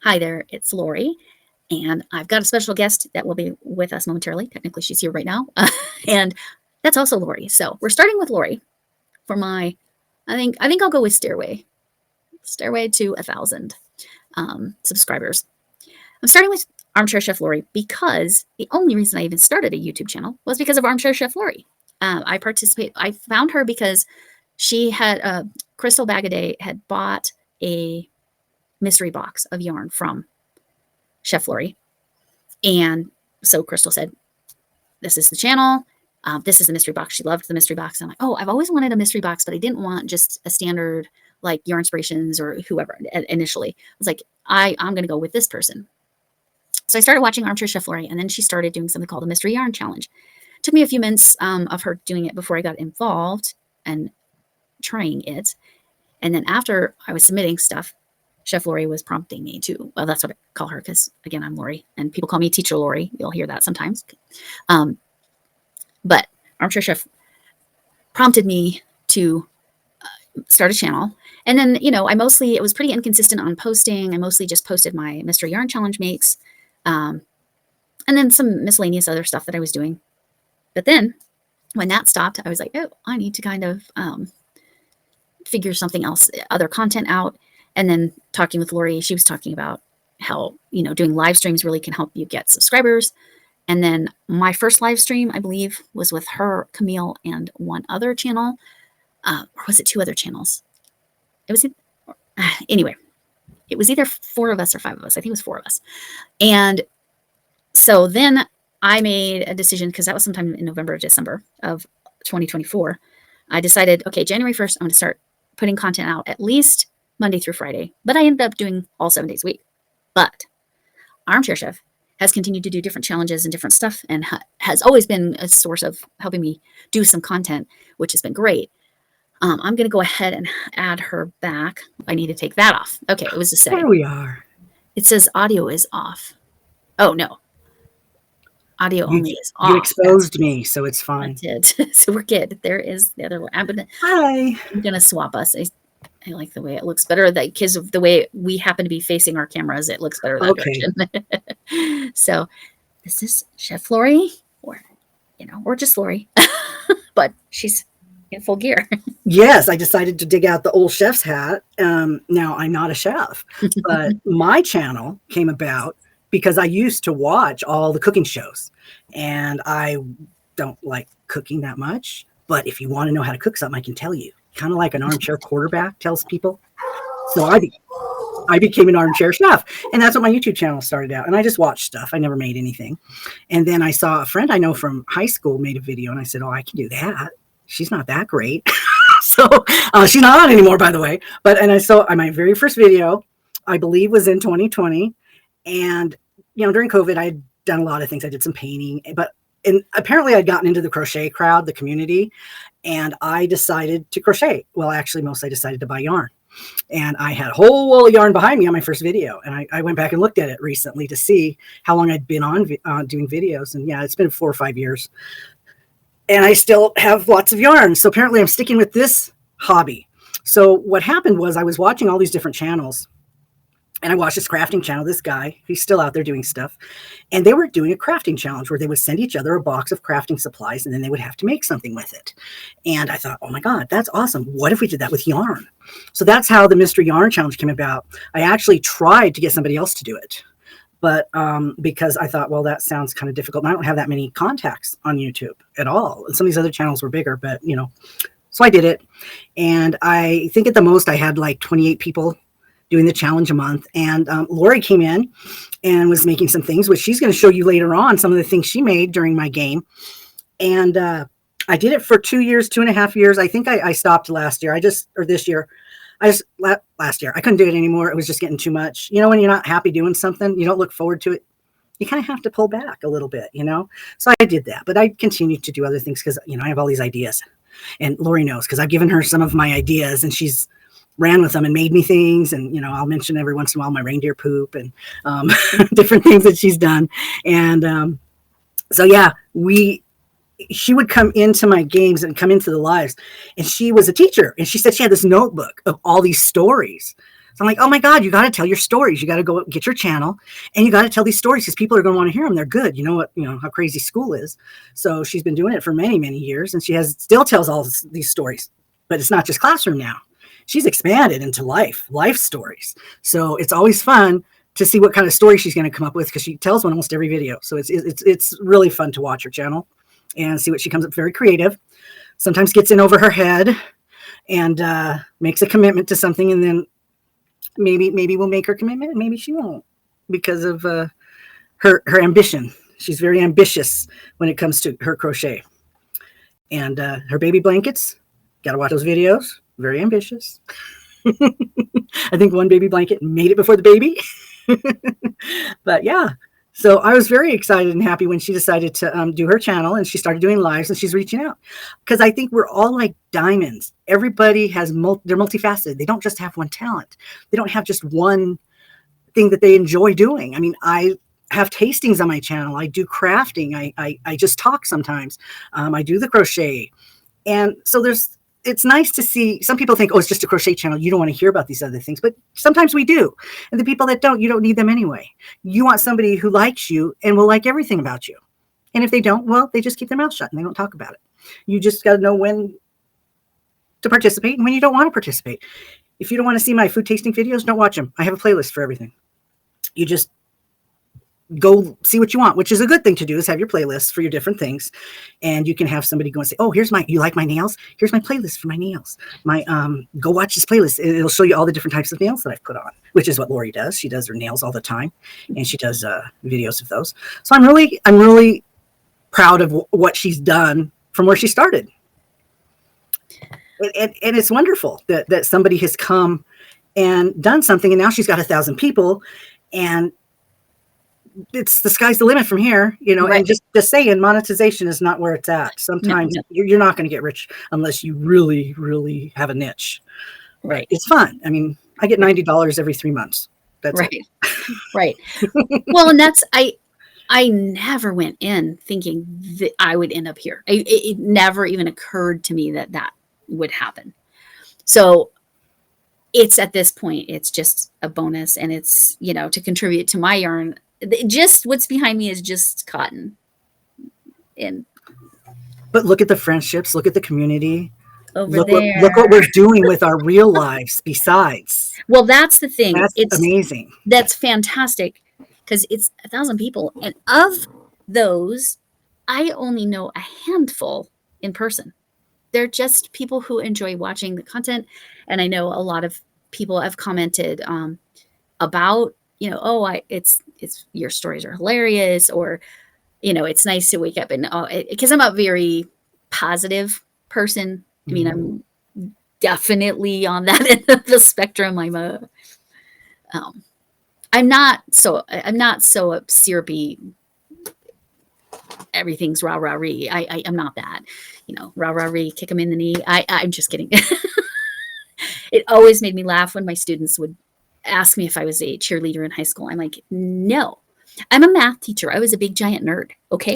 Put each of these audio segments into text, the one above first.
Hi there, it's Lori, and I've got a special guest that will be with us momentarily. Technically, she's here right now, and that's also Lori. So we're starting with Lori for my. I think I'll go with Stairway to 1,000 subscribers. I'm starting with Armchair Chef Lori because the only reason I even started a YouTube channel was because of Armchair Chef Lori. I found her because she had Crystal Bagaday had bought a mystery box of yarn from Chef Lori. And so Crystal said, this is the channel. This is the mystery box. She loved the mystery box. I'm like, oh, I've always wanted a mystery box, but I didn't want just a standard like Yarn Inspirations or whoever initially. I was like, I'm going to go with this person. So I started watching Armchair Chef Lori, and then she started doing something called a Mystery Yarn Challenge. It took me a few minutes of her doing it before I got involved and trying it. And then after I was submitting stuff, Chef Lori was prompting me to, well, that's what I call her because, again, I'm Lori, and people call me Teacher Lori. You'll hear that sometimes. But Armchair Chef prompted me to start a channel. And then, it was pretty inconsistent on posting. I mostly just posted my Mystery Yarn Challenge makes, and then some miscellaneous other stuff that I was doing. But then when that stopped, I was like, oh, I need to kind of figure something else, other content out. And then talking with Lori, she was talking about how, doing live streams really can help you get subscribers. And then my first live stream, I believe, was with her, Camille, and one other channel. Or was it two other channels? Anyway, it was either 4 of us or 5 of us. I think it was 4 of us. And so then I made a decision, because that was sometime in November or December of 2024. I decided, okay, January 1st, I'm going to start putting content out at least Monday through Friday, but I ended up doing all 7 days a week. But Armchair Chef has continued to do different challenges and different stuff, and has always been a source of helping me do some content, which has been great. I'm going to go ahead and add her back. I need to take that off. Okay, it was to say. There we are. It says audio is off. Oh, no. Audio only is off. You exposed me, so it's fine. I did. So we're good. There is the other one. Hi. I'm going to swap us. I like the way it looks better. Because of the way we happen to be facing our cameras, it looks better that direction. So this is Chef Lori, or just Lori, but she's in full gear. Yes, I decided to dig out the old chef's hat. Now I'm not a chef, but my channel came about because I used to watch all the cooking shows, and I don't like cooking that much. But if you want to know how to cook something, I can tell you. Kind of like an armchair quarterback tells people. So I became an armchair chef, and that's what my YouTube channel started out. And I just watched stuff. I never made anything. And then I saw a friend I know from high school made a video, and I said, oh, I can do that. She's not that great. So she's not on anymore, by the way. And I saw my very first video, I believe, was in 2020. And, during COVID, I had done a lot of things. I did some painting, and apparently I'd gotten into the crochet crowd, the community, and I decided to crochet. Well, actually, mostly I decided to buy yarn. And I had a whole wall of yarn behind me on my first video. And I went back and looked at it recently to see how long I'd been on doing videos. And yeah, it's been 4 or 5 years. And I still have lots of yarn. So apparently I'm sticking with this hobby. So what happened was I was watching all these different channels. And I watched this crafting channel, this guy, he's still out there doing stuff. And they were doing a crafting challenge where they would send each other a box of crafting supplies, and then they would have to make something with it. And I thought, oh my God, that's awesome. What if we did that with yarn? So that's how the Mystery Yarn Challenge came about. I actually tried to get somebody else to do it. But because I thought, well, that sounds kind of difficult. And I don't have that many contacts on YouTube at all. And some of these other channels were bigger, but so I did it. And I think at the most I had like 28 people doing the challenge a month. And Lori came in and was making some things, which she's going to show you later on, some of the things she made during my game. And I did it for 2.5 years. I think I stopped last year. Last year, I couldn't do it anymore. It was just getting too much. When you're not happy doing something, you don't look forward to it. You kind of have to pull back a little bit, So I did that, but I continued to do other things because, I have all these ideas. And Lori knows because I've given her some of my ideas, and she's ran with them and made me things. And, I'll mention every once in a while my reindeer poop and different things that she's done. And so, yeah, she would come into my games and come into the lives, and she was a teacher. And she said she had this notebook of all these stories So I'm like, oh my God, you got to tell your stories. You got to go get your channel and you got to tell these stories because people are going to want to hear them. They're good. You know what, how crazy school is. So she's been doing it for many, many years and she still tells all these stories, but it's not just classroom now. She's expanded into life stories. So it's always fun to see what kind of story she's going to come up with because she tells one almost every video. So it's really fun to watch her channel and see what she comes up. Very creative. Sometimes gets in over her head and makes a commitment to something, and then maybe we'll make her commitment, and maybe she won't because of her ambition. She's very ambitious when it comes to her crochet. And her baby blankets, got to watch those videos. Very ambitious. I think one baby blanket made it before the baby. But yeah, so I was very excited and happy when she decided to do her channel and she started doing lives and she's reaching out because I think we're all like diamonds. Everybody has they're multifaceted. They don't just have one talent. They don't have just one thing that they enjoy doing. I mean, I have tastings on my channel. I do crafting. I just talk sometimes. I do the crochet. And so it's nice to see. Some people think, oh, it's just a crochet channel. You don't want to hear about these other things, but sometimes we do. And the people that don't, you don't need them anyway. You want somebody who likes you and will like everything about you. And if they don't, well, they just keep their mouth shut and they don't talk about it. You just got to know when to participate and when you don't want to participate. If you don't want to see my food tasting videos, don't watch them. I have a playlist for everything. You just go see what you want, which is a good thing to do, is have your playlists for your different things. And you can have somebody go and say, oh, you like my nails? Here's my playlist for my nails. Go watch this playlist. It'll show you all the different types of nails that I've put on, which is what Lori does. She does her nails all the time and she does videos of those. So I'm really proud of what she's done from where she started. And it's wonderful that somebody has come and done something and now she's got 1,000 people and it's the sky's the limit from here, right. And just saying monetization is not where it's at. Sometimes you're not going to get rich unless you really, really have a niche. Right. It's fun. I mean, I get $90 every 3 months. That's right. Right. Well, and I never went in thinking that I would end up here. It never even occurred to me that would happen. So it's at this point, it's just a bonus and it's, to contribute to my yarn. Just what's behind me is just cotton. But look at the friendships, look at the community. Look what we're doing with our real lives besides. Well, that's the thing. It's amazing. That's fantastic because it's 1,000 people. And of those, I only know a handful in person. They're just people who enjoy watching the content. And I know a lot of people have commented about, it's your stories are hilarious, or, it's nice to wake up and, because I'm a very positive person. I mean, I'm definitely on that end of the spectrum. I'm not so syrupy. Everything's rah rah ree. I'm not that, rah rah ree, kick them in the knee. I'm just kidding. It always made me laugh when my students would ask me if I was a cheerleader in high school. I'm like, no, I'm a math teacher. I was a big giant nerd. Okay.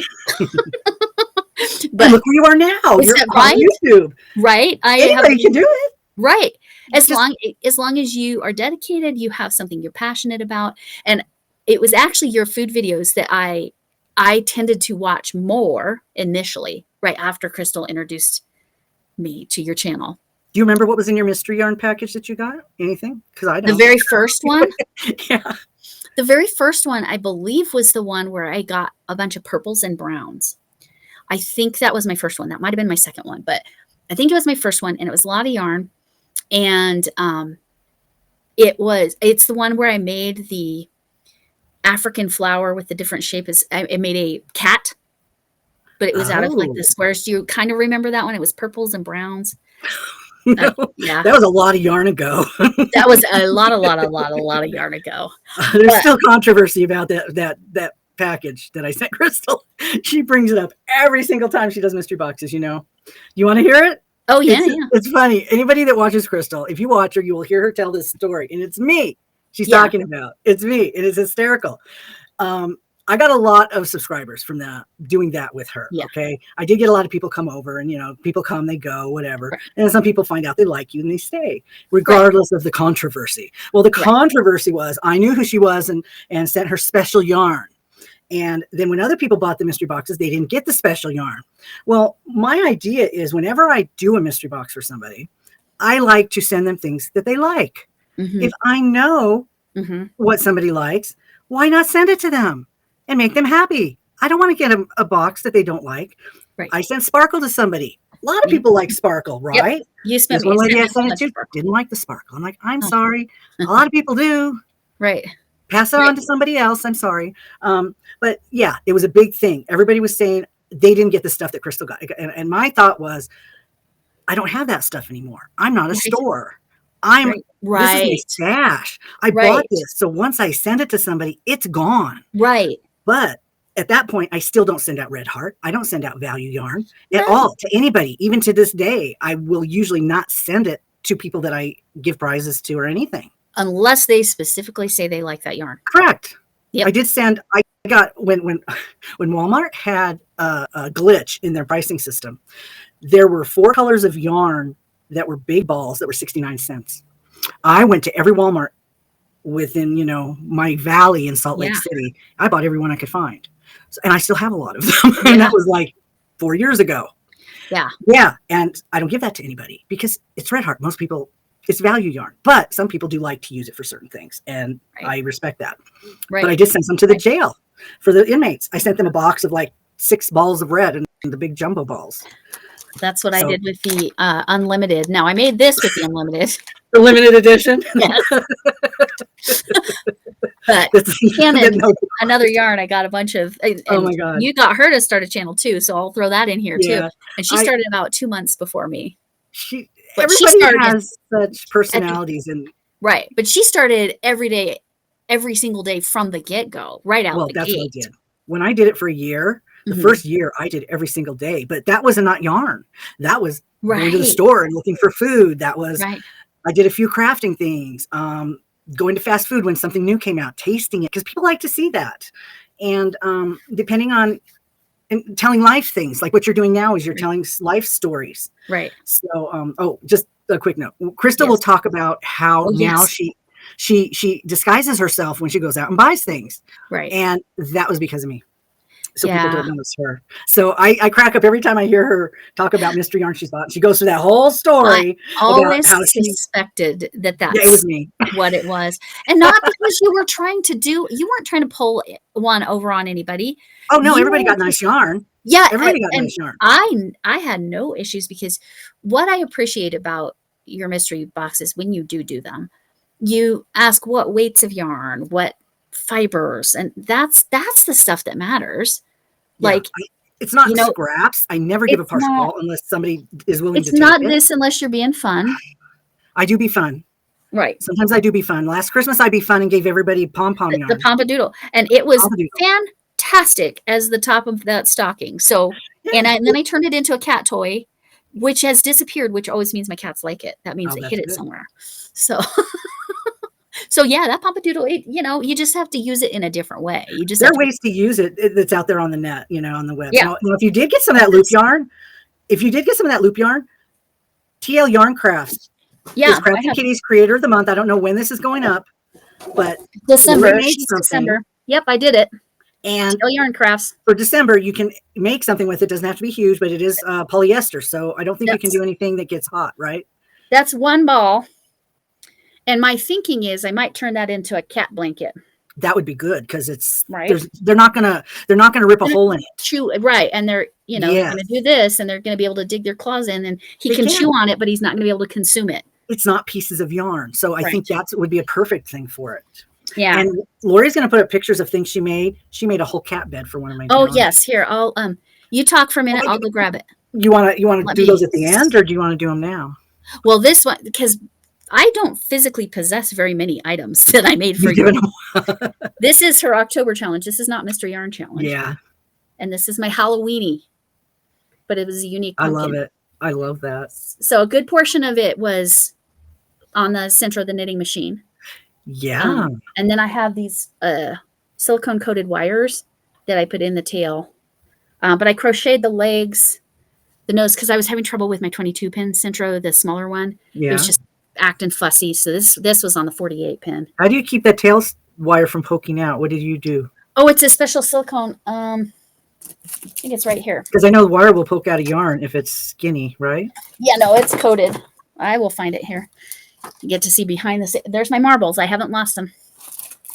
But look where you are now. You're on YouTube. Right. Anybody can do it. Right. As long as you are dedicated, you have something you're passionate about. And it was actually your food videos that I tended to watch more initially, right after Crystal introduced me to your channel. Do you remember what was in your mystery yarn package that you got? Anything? Because I don't. The very first one? Yeah. The very first one, I believe, was the one where I got a bunch of purples and browns. I think that was my first one. That might have been my second one, but I think it was my first one, and it was a lot of yarn. And it's the one where I made the African flower with the different shapes. I made a cat, but it was out of like the squares. Do you kind of remember that one? It was purples and browns. No, yeah, that was a lot of yarn ago. That was a lot of yarn ago. There's still controversy about that package that I sent Crystal. She brings it up every single time she does mystery boxes. You want to hear it? Oh yeah, it's funny. Anybody that watches Crystal, if you watch her, you will hear her tell this story, and it's me she's talking about. It's me. It is hysterical. I got a lot of subscribers from that, doing that with her. Yeah. Okay. I did get a lot of people come over, and, people come, they go, whatever. Right. And some people find out they like you and they stay, regardless of the controversy. Well, the controversy was I knew who she was and sent her special yarn. And then when other people bought the mystery boxes, they didn't get the special yarn. Well, my idea is whenever I do a mystery box for somebody, I like to send them things that they like. Mm-hmm. If I know what somebody likes, why not send it to them and make them happy? I don't want to get a box that they don't like. Right. I sent sparkle to somebody. A lot of people like sparkle, right? Yep. You spent one lady I sent it to didn't like the sparkle. I'm like, I'm sorry. A lot of people do. Right. Pass it on to somebody else. I'm sorry. But yeah, it was a big thing. Everybody was saying they didn't get the stuff that Crystal got. And my thought was, I don't have that stuff anymore. I'm not a store. This is my stash. I bought this. So once I send it to somebody, it's gone. Right. But at that point, I still don't send out Red Heart. I don't send out value yarn at all to anybody. Even to this day, I will usually not send it to people that I give prizes to or anything. Unless they specifically say they like that yarn. Correct. Yep. I did send, I got, when Walmart had a glitch in their pricing system, there were 4 colors of yarn that were big balls that were 69 cents. I went to every Walmart within, my valley in Salt Lake City. I bought every one I could find. And I still have a lot of them. And that was like 4 years ago. Yeah. Yeah. And I don't give that to anybody because it's Red Heart. Most people, it's value yarn, but some people do like to use it for certain things. And I respect that. Right. But I did send some to the jail for the inmates. I sent them a box of like 6 balls of red and the big jumbo balls. That's what I did with the unlimited. Now I made this with the unlimited. The limited edition? Yes. But Shannon, another yarn, I got a bunch of. Oh my God. You got her to start a channel too, so I'll throw that in here too. And she started about 2 months before me. Everybody has such personalities right. But she started every single day from the get-go, right out the gate. Well, that's what I did. When I did it for a year, the first year I did every single day, but that was not yarn. That was going to the store and looking for food. That was, I did a few crafting things, going to fast food when something new came out, tasting it, because people like to see that. And depending on, and telling life things like what you're doing now is you're telling life stories. Right. So, just a quick note. Crystal will talk about how now she disguises herself when she goes out and buys things. Right. And that was because of me. So people don't know it's her. So I crack up every time I hear her talk about mystery yarn she's bought. She goes through that whole story. I always suspected that's it was me. What it was. And not because you weren't trying to pull one over on anybody. Oh no, everybody got nice yarn. Yeah. Everybody got nice yarn. I had no issues because what I appreciate about your mystery boxes when you do them, you ask what weights of yarn, what fibers, and that's the stuff that matters. It's not scraps. I never give a partial haul unless somebody is willing to take it. It's not this unless you're being fun. I do be fun. Right. Sometimes I do be fun. Last Christmas I be fun and gave everybody pom-pom yarn. The Pompadoodle. And it was fantastic as the top of that stocking. So and then I turned it into a cat toy, which has disappeared, which always means my cats like it. That means they hid it somewhere. So So yeah, that Pompadoodle, you just have to use it in a different way. There are ways to use it that's out there on the net, on the web. Yeah. Now, if you did get some of that loop yarn, TL Yarn Crafts is Crafty Kitty's Creator of the Month. I don't know when this is going up, but December. December. Yep, I did it. And TL Yarn Crafts. For December, you can make something with it. It doesn't have to be huge, but it is polyester. So I don't think you can do anything that gets hot, right? That's one ball. And my thinking is I might turn that into a cat blanket. That would be good because it's they're not gonna rip a hole in it. Chew and they're gonna do this and they're gonna be able to dig their claws in and he can chew on it, but he's not gonna be able to consume it. It's not pieces of yarn, so I think that would be a perfect thing for it. Yeah. And Lori's gonna put up pictures of things she made. She made a whole cat bed for one of my. Oh yes, here I'll you talk for a minute. I'll go grab it. You want to do those at the end, or do you want to do them now? Well, this one because I don't physically possess very many items that I made for you. This is her October challenge. This is not Mr. Yarn challenge. Yeah. And this is my Halloweeny, but it was a unique pumpkin. I love it. I love that. So a good portion of it was on the center of the knitting machine. Yeah. And then I have these silicone coated wires that I put in the tail. But I crocheted the legs, the nose, because I was having trouble with my 22 pin Centro, the smaller one. It was Yeah. just acting fussy. So this was on the 48 pin. How do you keep that tail wire from poking out? What did you do? Oh, it's a special silicone. I think it's right here. Because I know the wire will poke out of yarn if it's skinny, right? Yeah, no, it's coated. I will find it here. You get to see behind the. There's my marbles. I haven't lost them.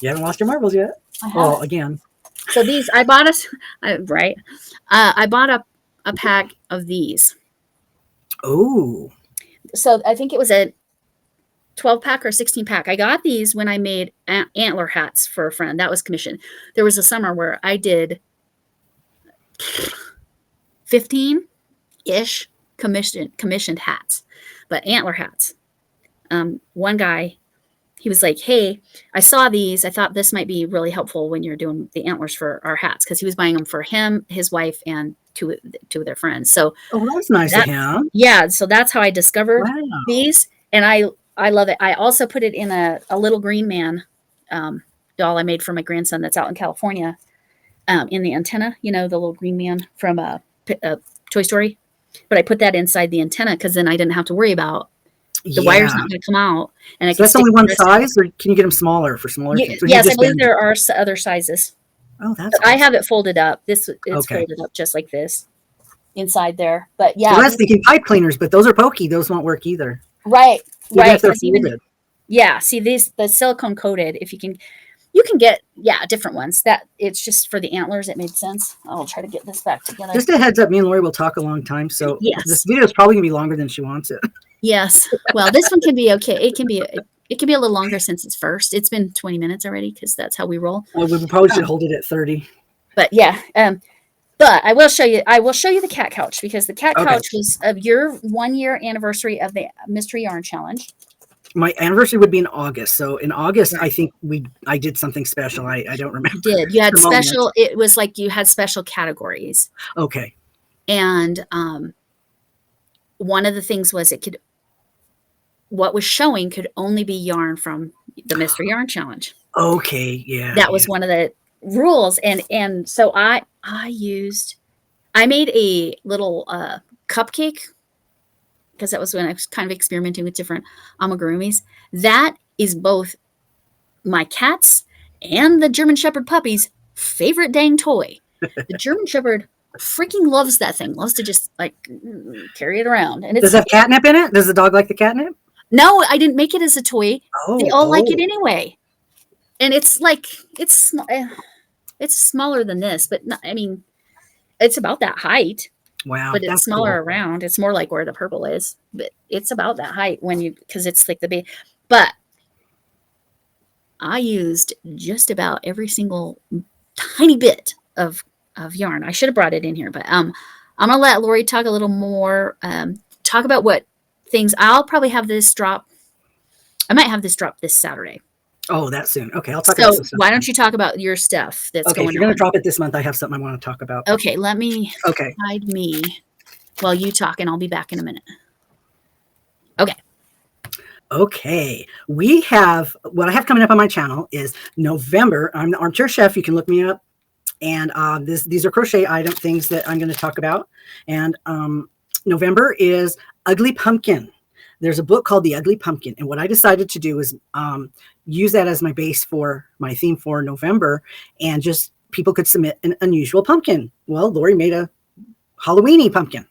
You haven't lost your marbles yet. Well, again. So these, I bought right. I bought a pack of these. Oh. So I think it was a 12 pack or 16 pack. I got these when I made antler hats for a friend. That was commission. There was a summer where I did 15-ish commissioned hats, but antler hats. One guy, he was like, hey, I saw these. I thought this might be really helpful when you're doing the antlers for our hats, because he was buying them for him, his wife, and two of their friends. So that's nice of him. Yeah, so that's how I discovered these, and I love it. I also put it in a little green man doll I made for my grandson that's out in California, in the antenna, the little green man from Toy Story. But I put that inside the antenna because then I didn't have to worry about the wire's not going to come out. And so that's only one size, or can you get them smaller for smaller things? Yes, I believe there are other sizes. Oh, that's awesome. I have it folded up. It's folded up just like this inside there. But yeah, so I was thinking pipe cleaners, but those are pokey. Those won't work either. Right. Right. Yeah. See, the silicone coated, you can get different ones. That it's just for the antlers. It made sense. I'll try to get this back together. Just a heads up, me and Lori will talk a long time, so this video is probably gonna be longer than she wants it. Yes. Well, this one can be okay. It can be a little longer since it's first. It's been 20 minutes already because that's how we roll. Well, we probably should hold it at 30. But yeah. But I will show you the cat couch, because the cat couch was of your 1 year anniversary of the Mystery Yarn Challenge. My anniversary would be in August. So in August, I think I did something special. I don't remember. You did. You had special, it was like you had special categories. Okay. And one of the things was what was showing could only be yarn from the Mystery Yarn Challenge. Okay. Yeah. That was one of the rules. And so I made a little cupcake, because that was when I was kind of experimenting with different amigurumis. That is both my cat's and the German Shepherd puppy's favorite dang toy. The German Shepherd freaking loves that thing. Loves to just like carry it around. And does it have catnip in it? Does the dog like the catnip? No, I didn't make it as a toy. They all like it anyway. And it's like it's smaller than this, but not, I mean, it's about that height. Wow. But it's smaller around. It's more like where the purple is, but it's about that height because it's like but I used just about every single tiny bit of yarn. I should have brought it in here, but I'm going to let Lori talk a little more, talk about what things. I'll probably have this drop. I might have this drop this Saturday. Oh, that soon. Okay, I'll talk about this. So why don't you talk about your stuff that's going on? If you're going to drop it this month, I have something I want to talk about. Okay, let me hide me while you talk, and I'll be back in a minute. Okay. We have, what I have coming up on my channel is November. I'm the Armchair Chef. You can look me up. And these are crochet item things that I'm going to talk about. And November is Ugly Pumpkin. There's a book called The Ugly Pumpkin. And what I decided to do is use that as my base for my theme for November. And just people could submit an unusual pumpkin. Well, Lori made a Halloweeny pumpkin.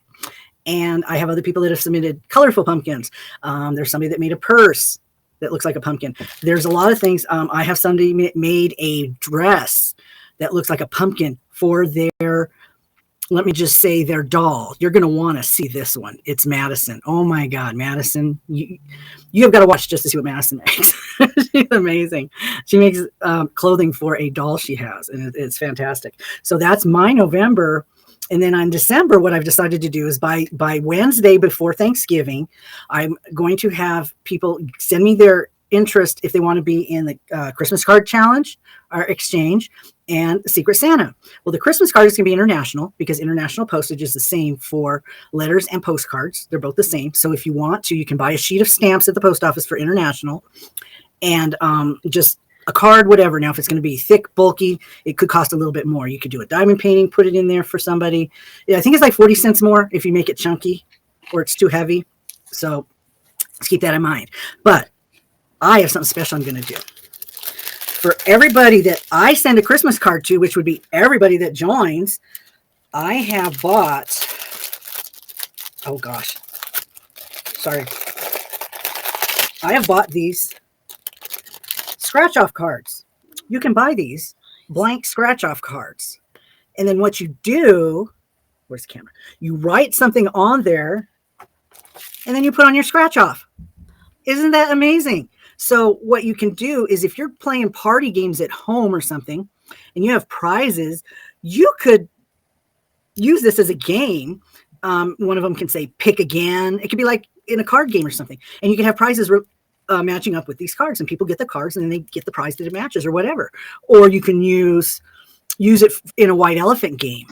And I have other people that have submitted colorful pumpkins. There's somebody that made a purse that looks like a pumpkin. There's a lot of things. I have somebody made a dress that looks like a pumpkin for their, let me just say, their doll. You're going to want to see this one. It's Madison. Oh my God, Madison. You have got to watch just to see what Madison makes. She's amazing. She makes clothing for a doll she has, and it's fantastic. So that's my November. And then on December, what I've decided to do is by Wednesday before Thanksgiving, I'm going to have people send me their interest if they want to be in the Christmas card challenge or exchange and Secret Santa. Well, the Christmas card is going to be international because international postage is the same for letters and postcards. They're both the same. So if you want to, you can buy a sheet of stamps at the post office for international and just a card, whatever. Now, if it's going to be thick, bulky, it could cost a little bit more. You could do a diamond painting, put it in there for somebody. Yeah, I think it's like 40 cents more if you make it chunky or it's too heavy. So let's keep that in mind. But I have something special I'm going to do. For everybody that I send a Christmas card to, which would be everybody that joins, I have bought, oh gosh, sorry. I have bought these scratch off cards. You can buy these blank scratch off cards. And then what you do, where's the camera? You write something on there and then you put on your scratch off. Isn't that amazing? So what you can do is if you're playing party games at home or something and you have prizes, you could use this as a game. One of them can say pick again. It could be like in a card game or something. And you can have prizes matching up with these cards, and people get the cards and then they get the prize that it matches or whatever. Or you can use it in a white elephant game.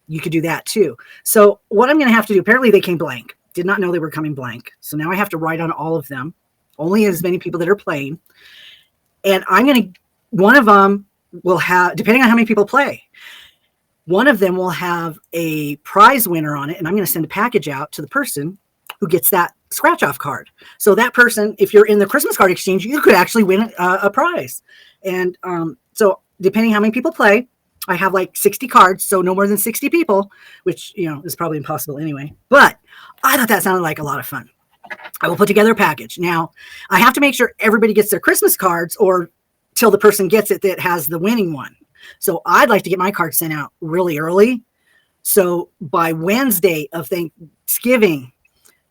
You could do that too. So what I'm going to have to do, apparently they came blank. Did not know they were coming blank. So now I have to write on all of them. Only as many people that are playing. And one of them will have, depending on how many people play, one of them will have a prize winner on it. And I'm going to send a package out to the person who gets that scratch off card. So that person, if you're in the Christmas card exchange, you could actually win a prize. And so depending how many people play, I have like 60 cards. So no more than 60 people, which, is probably impossible anyway. But I thought that sounded like a lot of fun. I will put together a package. Now, I have to make sure everybody gets their Christmas cards or till the person gets it that has the winning one. So I'd like to get my cards sent out really early. So by Wednesday of Thanksgiving,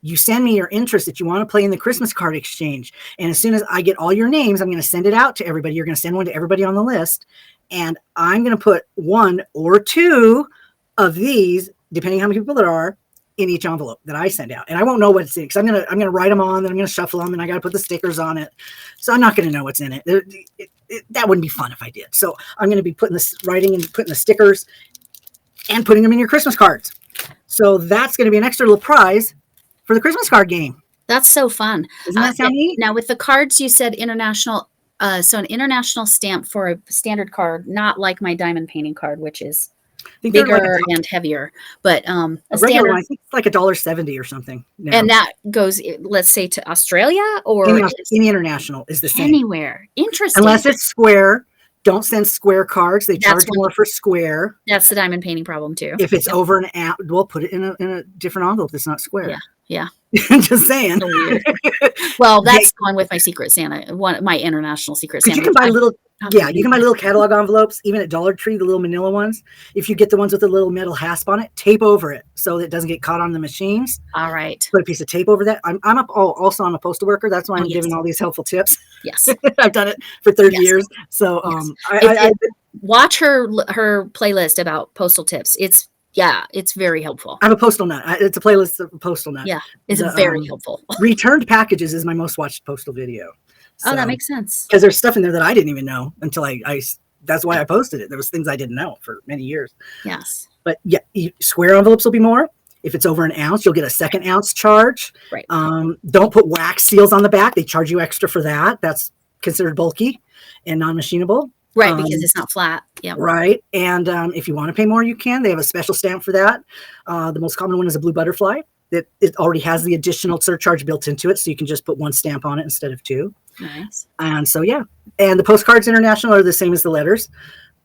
you send me your interest that you want to play in the Christmas card exchange. And as soon as I get all your names, I'm going to send it out to everybody. You're going to send one to everybody on the list. And I'm going to put 1 or 2 of these, depending on how many people there are, in each envelope that I send out. And I won't know what's in it because I'm gonna write them on, then I'm gonna shuffle them, and I gotta put the stickers on it. So I'm not gonna know what's in it. That wouldn't be fun if I did. So I'm gonna be putting this writing and putting the stickers and putting them in your Christmas cards. So that's gonna be an extra little prize for the Christmas card game. That's so fun. Doesn't that sound neat? Now with the cards, you said international. So an international stamp for a standard card, not like my diamond painting card, which is bigger and heavier, but a regular one, I think it's like $1.70 or something now. And that goes, let's say, to Australia or any international is the same anywhere. Interesting. Unless it's square. Don't send square cards. They charge more for square. That's the diamond painting problem too. If it's over an out, we'll put it in a different envelope that's not square. Yeah. Just saying. So well, that's going with my Secret Santa, my international Secret Santa. You can buy you can buy little catalog envelopes, even at Dollar Tree, the little manila ones. If you get the ones with the little metal hasp on it, tape over it so that it doesn't get caught on the machines. All right. Put a piece of tape over that. I'm a postal worker. That's why I'm giving all these helpful tips. Yes. I've done it for 30 years. So I watch her playlist about postal tips. It's very helpful. I'm a postal nut. It's a playlist of postal nut. Yeah, it's very helpful. Returned packages is my most watched postal video. So, that makes sense. Because there's stuff in there that I didn't even know until that's why I posted it. There was things I didn't know for many years. Yes. But yeah, square envelopes will be more. If it's over an ounce, you'll get a second ounce charge. Right. Don't put wax seals on the back. They charge you extra for that. That's considered bulky and non-machinable. Right, because it's not flat. Yeah. Right. And if you want to pay more, you can. They have a special stamp for that. The most common one is a blue butterfly. It already has the additional surcharge built into it, so you can just put 1 stamp on it instead of 2. Nice. And so, yeah. And the postcards international are the same as the letters,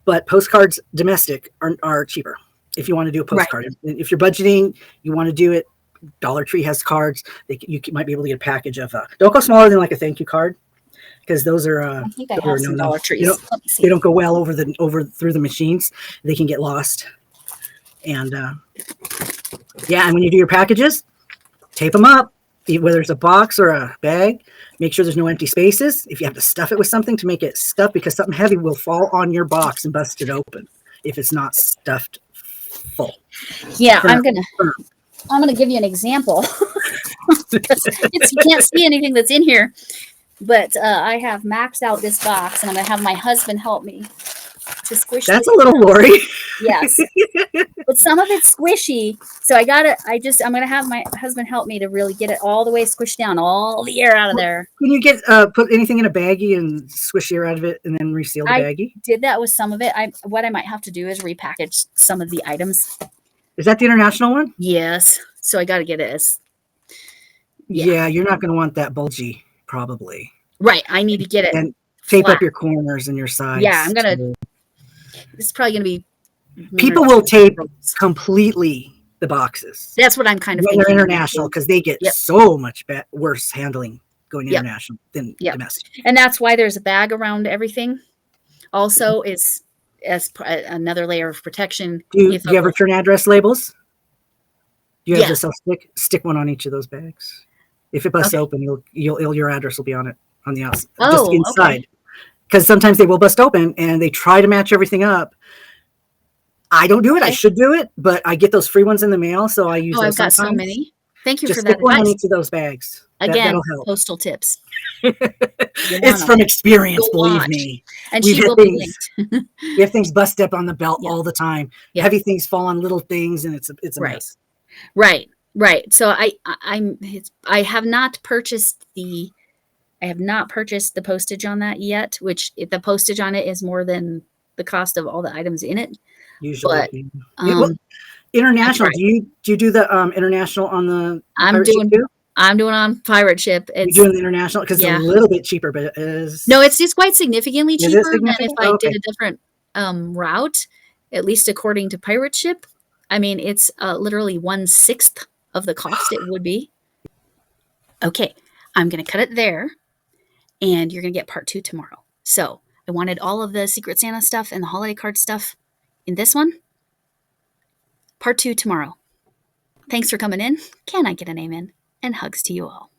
but postcards domestic are cheaper if you want to do a postcard. Right. If you're budgeting, you want to do it, Dollar Tree has cards. You might be able to get a package of don't go smaller than like a thank you card. Because those are, I think I have some Dollar Trees. They don't go well over through the machines. They can get lost. And and when you do your packages, tape them up. Whether it's a box or a bag, make sure there's no empty spaces. If you have to stuff it with something to make it stuff, because something heavy will fall on your box and bust it open if it's not stuffed full. Yeah, I'm gonna give you an example. You can't see anything that's in here. But I have maxed out this box, and I'm going to have my husband help me to squish That's this. a little Lori. Yes. But some of it's squishy. So I'm going to have my husband help me to really get it all the way squished down, all the air out of there. Can you get put anything in a baggie and squish the air out of it and then reseal the baggie? Did that with some of it. What I might have to do is repackage some of the items. Is that the international one? Yes. So I got to get it as. Yeah, you're not going to want that bulgy, probably. Right. I need to get it. And tape flat. up your corners and your sides. Yeah, I'm going to. It's probably going to be. People will tape completely the boxes. That's what I'm kind of when thinking. They're international because they get so much worse handling going international than domestic. And that's why there's a bag around everything. Also, is as another layer of protection. Do you ever turn address labels? You have to stick one on each of those bags. If it busts open, your address will be on it on the outside, just inside. Because sometimes they will bust open and they try to match everything up. I don't do it. I should do it, but I get those free ones in the mail, so I use those. I've got sometimes. so many. Thank you just for that. Stick one on each of those bags. Again, postal tips. It's from experience, believe me. And she will be linked. We have things bust up on the belt all the time. Heavy things fall on little things, and it's a mess. Right. So I have not purchased the postage on that yet, which the postage on it is more than the cost of all the items in it. Usually, but, international. Do you do the international on the? I'm doing on pirate ship. You're doing the international because it's a little bit cheaper, but it is. No, it's quite significantly cheaper than if I did a different route. At least according to pirate ship, I mean it's literally 1/6 of the cost it would be. Okay, I'm gonna cut it there, and you're gonna get part 2 tomorrow. So I wanted all of the Secret Santa stuff and the holiday card stuff in this one. Part 2 tomorrow. Thanks for coming in. Can I get an amen? And hugs to you all.